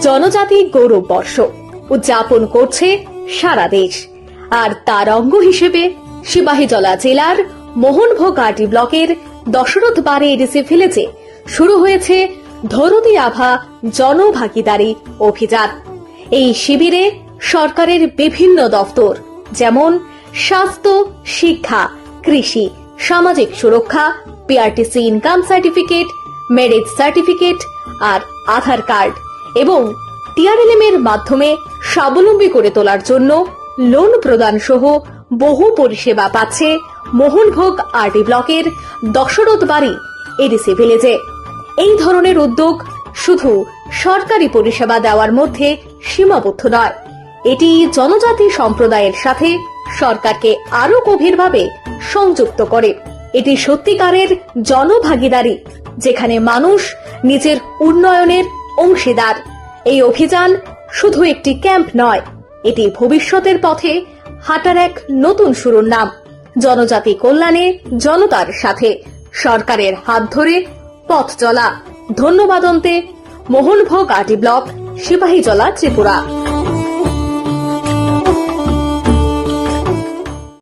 জনজাতি গৌরব বর্ষ উদযাপন করছে সারা দেশ। আর তার অঙ্গ হিসেবে সিপাহীজলা জেলার মোহনভোগ আরডি ব্লকের দশরথ বাড়ি এডিসি ভিলেজে শুরু হয়েছে ধরতি আভা জনভাগিদারি অভিযান। এই শিবিরে সরকারের বিভিন্ন দপ্তর যেমন স্বাস্থ্য, শিক্ষা, কৃষি, সামাজিক সুরক্ষা, PRTC income certificate, marriage certificate আর আধার কার্ড এবং টিআরএলএম এর মাধ্যমে স্বাবলম্বী করে তোলার জন্য লোন প্রদান সহ বহু পরিষেবা পাচ্ছে মোহনভোগ আরডি ব্লকের দশরথ বাড়ি এডিসি ভিলেজে। এই ধরনের উদ্যোগ শুধু সরকারি পরিষেবা দেওয়ার মধ্যে সীমাবদ্ধ নয়, এটি জনজাতি সম্প্রদায়ের সাথে সরকারকে আরো গভীরভাবে সংযুক্ত করে। এটি সত্যিকারের জনভাগিদারি, যেখানে মানুষ নিজের উন্নয়নের অংশীদার। এই অভিযান শুধু একটি ক্যাম্প নয়, এটি ভবিষ্যতের পথে হাঁটার এক নতুন শুরুর নাম। জনজাতি কল্যাণে জনতার সাথে সরকারের হাত ধরে পথ চলা। ধন্যবাদ অন্তে মোহনভোগ আরডি ব্লক, সিপাহীজলা, ত্রিপুরা।